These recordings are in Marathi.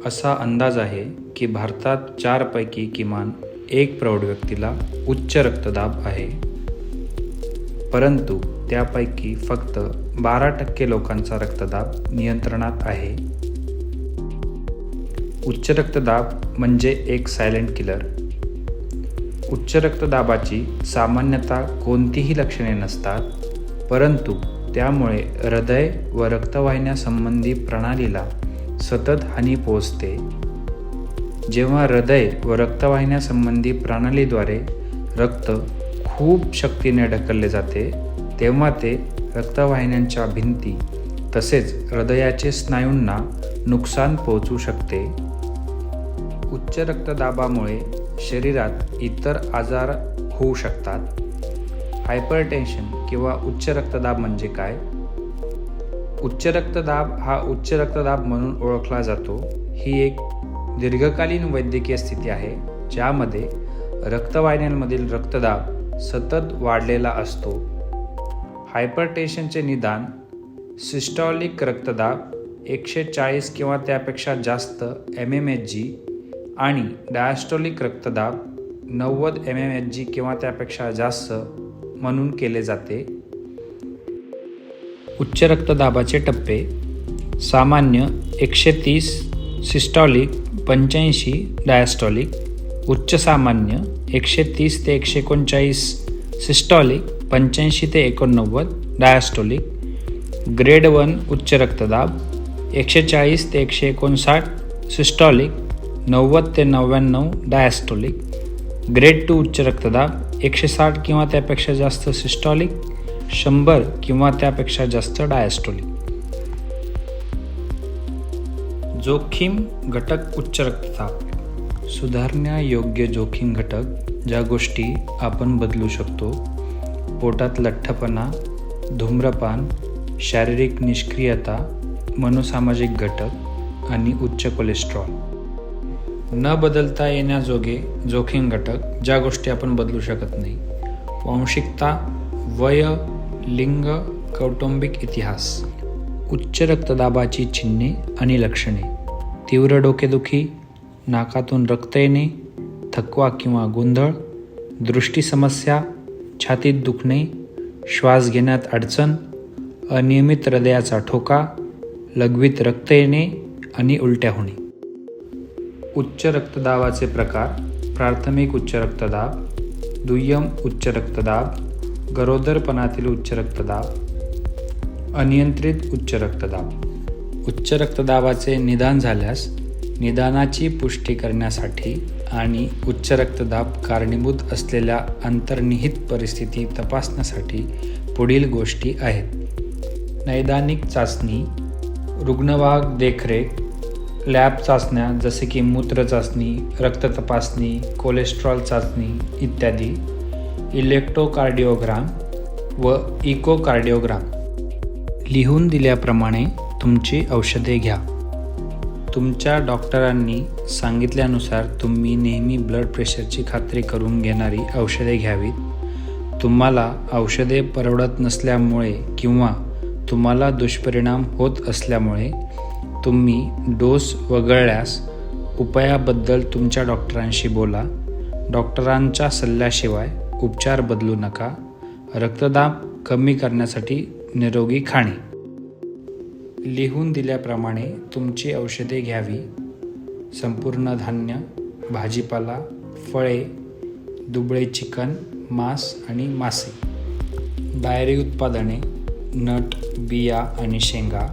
असा अंदाज आहे की भारतात 4 पैकी किमान 1 प्रौढ व्यक्तीला उच्च रक्तदाब आहे, परंतु त्यापैकी फक्त 12% लोकांचा रक्तदाब नियंत्रणात आहे. उच्च रक्तदाब म्हणजे एक सायलेंट किलर. उच्च रक्तदाबाची सामान्यतः कोणतीही लक्षणे नसतात, परंतु त्यामुळे हृदय व रक्तवाहिन्यासंबंधी प्रणालीला सतत हानी पोहोचते. जेव्हा हृदय व रक्तवाहिन्यासंबंधी प्रणालीद्वारे रक्त खूप शक्तीने ढकलले जाते, तेव्हा ते रक्तवाहिन्यांच्या भिंती तसेच हृदयाचे स्नायूंना नुकसान पोहोचू शकते. उच्च रक्तदाबामुळे शरीरात इतर आजार होऊ शकतात. हायपरटेन्शन किंवा उच्च रक्तदाब म्हणजे काय? उच्च रक्तदाब हा उच्च रक्तदाब म्हणून ओळखला जातो. ही एक दीर्घकालीन वैद्यकीय स्थिती आहे ज्यामध्ये रक्तवाहिन्यांमधील रक्तदाब सतत वाढलेला असतो. हायपरटेन्शनचे निदान सिस्टॉलिक रक्तदाब 140 किंवा त्यापेक्षा जास्त mmHg आणि डायस्टोलिक रक्तदाब 90 mmHg किंवा त्यापेक्षा जास्त म्हणून केले जाते. उच्च रक्तदाबाचे टप्पे: सामान्य 130 सिस्टॉलिक, 85 डायस्टॉलिक. उच्च सामान्य 130 ते 139 सिस्टॉलिक, 85 ते 89 डायस्टॉलिक. ग्रेड 1 उच्च रक्तदाब 140 ते 159 सिस्टॉलिक, 90 ते 99 डायस्टॉलिक. ग्रेड 2 उच्च रक्तदाब 160 किंवा त्यापेक्षा जास्त सिस्टॉलिक, 100 किंवा त्यापेक्षा जास्त डायस्टॉलिक. जोखीम घटक उच्च रक्तदाब. सुधारण्यायोग्य जोखीम घटक ज्या गोष्टी आपण बदलू शकतो: पोटात लठ्ठपणा, धूम्रपान, शारीरिक निष्क्रियता, मनोसामाजिक घटक आणि उच्च कोलेस्ट्रॉल. न बदलता येण्याजोगे जोखीम घटक ज्या गोष्टी आपण बदलू शकत नाही: वांशिकता, वय, लिंग, कौटुंबिक इतिहास. उच्च रक्तदाबाची चिन्हे आणि लक्षणे: तीव्र डोकेदुखी, नाकातून रक्त येणे, थकवा किंवा गोंधळ, दृष्टी समस्या, छातीत दुखणे, श्वास घेण्यात अडचण, अनियमित हृदयाचा ठोका, लघवीत रक्त येणे आणि उलट्या होणे. उच्च रक्तदाबाचे प्रकार: प्राथमिक उच्च रक्तदाब, दुय्यम उच्च रक्तदाब, गरोदरपणातील उच्च रक्तदाब, अनियंत्रित उच्च रक्तदाब. उच्च रक्तदाबाचे निदान झाल्यास निदानाची पुष्टी करण्यासाठी आणि उच्च रक्तदाब कारणीभूत असलेल्या अंतर्निहित परिस्थिती तपासण्यासाठी पुढील गोष्टी आहेत: नैदानिक चाचणी, रुग्णवाहक देखरेख, लॅब चाचण्या जसे की मूत्र चाचणी, रक्त तपासणी, कोलेस्ट्रॉल चाचणी इत्यादी, इलेक्ट्रोकार्डिओग्राम व इकोकार्डिओग्राम. लिहून दिल्याप्रमाणे तुमची औषधे घ्या. तुमच्या डॉक्टरांनी सांगितल्यानुसार तुम्ही नेहमी ब्लड प्रेशरची खात्री करून घेणारी औषधे घ्यावीत. तुम्हाला औषधे परवडत नसल्यामुळे किंवा तुम्हाला दुष्परिणाम होत असल्यामुळे तुम्ही डोस वगळल्यास उपायाबद्दल तुमच्या डॉक्टरांशी बोला. डॉक्टरांच्या सल्ल्याशिवाय उपचार बदलू नका. रक्तदाब कमी करण्यासाठी निरोगी खाणे. लिहून दिल्याप्रमाणे तुमची औषधे घ्यावी. संपूर्ण धान्य, भाजीपाला, फळे, दुबळे चिकन, मांस आणि मासे. डायरी उत्पादने, नट, बिया आणि शेंगा,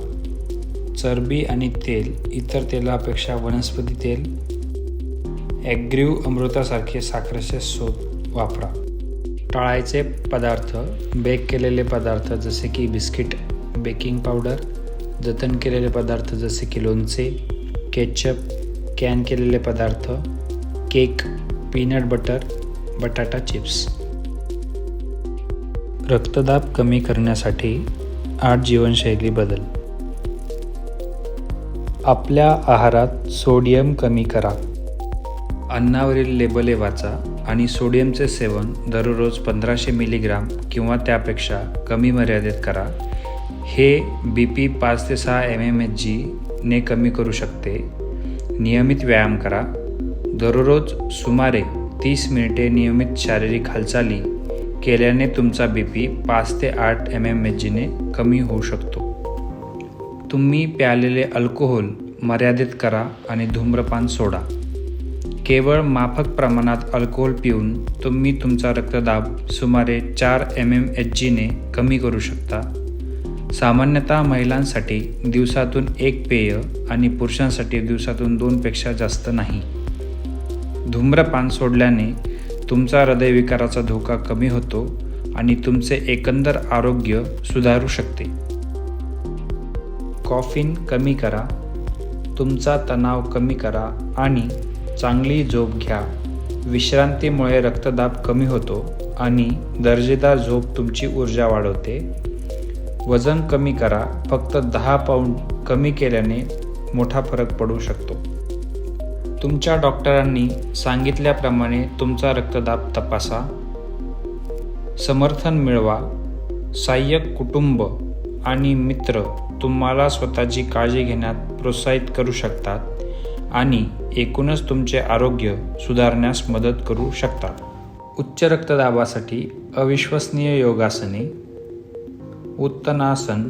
चरबी आणि तेल, इतर तेलापेक्षा वनस्पती तेल, ॲग्रीव अमृतासारखे साखरेचे स्रोत वापरा. टाळायचे पदार्थ: बेक केलेले पदार्थ जसे की बिस्किट, बेकिंग पावडर, जतन केलेले पदार्थ जसे की लोणचे, केचप, कॅन केलेले पदार्थ, केक, पीनट बटर, बटाटा चिप्स. रक्तदाब कमी करण्यासाठी 8 जीवनशैली बदल. आपल्या आहारात सोडियम कमी करा. अन्नावरील लेबले वाचा आणि सोडियमचे सेवन दररोज 1500 मिलीग्राम किंवा त्यापेक्षा कमी मर्यादेत करा. हे BP 5 ते 6 mmHg ने कमी करू शकते. नियमित व्यायाम करा. दररोज सुमारे 30 मिनिटे नियमित शारीरिक हालचाली केल्याने तुमचा BP 5 ते 8 mmHgने कमी होऊ शकतो. तुम्ही प्यालेले अल्कोहोल मर्यादित करा आणि धूम्रपान सोडा. केवळ माफक प्रमाणात अल्कोहोल पिऊन तुम्ही तुमचा रक्तदाब सुमारे 4 mmHgने कमी करू शकता. सामान्यतः महिलांसाठी दिवसातून 1 पेय आणि पुरुषांसाठी दिवसातून 2 पेक्षा जास्त नाही. धूम्रपान सोडल्याने तुमचा हृदयविकाराचा धोका कमी होतो आणि तुमचे एकंदर आरोग्य सुधारू शकते. कॉफीन कमी करा. तुमचा तणाव कमी करा आणि चांगली झोप घ्या. विश्रांतीमुळे रक्तदाब कमी होतो आणि दर्जेदार झोप तुमची ऊर्जा वाढवते. वजन कमी करा. फक्त 10 पाऊंड कमी केल्याने मोठा फरक पडू शकतो. तुमच्या डॉक्टरांनी सांगितल्याप्रमाणे तुमचा रक्तदाब तपासा. समर्थन मिळवा. सहाय्यक कुटुंब आणि मित्र तुम्हाला स्वतःची काळजी घेण्यात प्रोत्साहित करू शकतात आणि एकूणच तुमचे आरोग्य सुधारण्यास मदत करू शकतात. उच्च रक्तदाबासाठी अविश्वसनीय योगासने, उत्तानासन,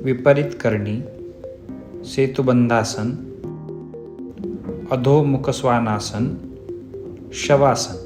विपरीत करणी, सेतुबंधासन, अधोमुख श्वानासन, शवासन.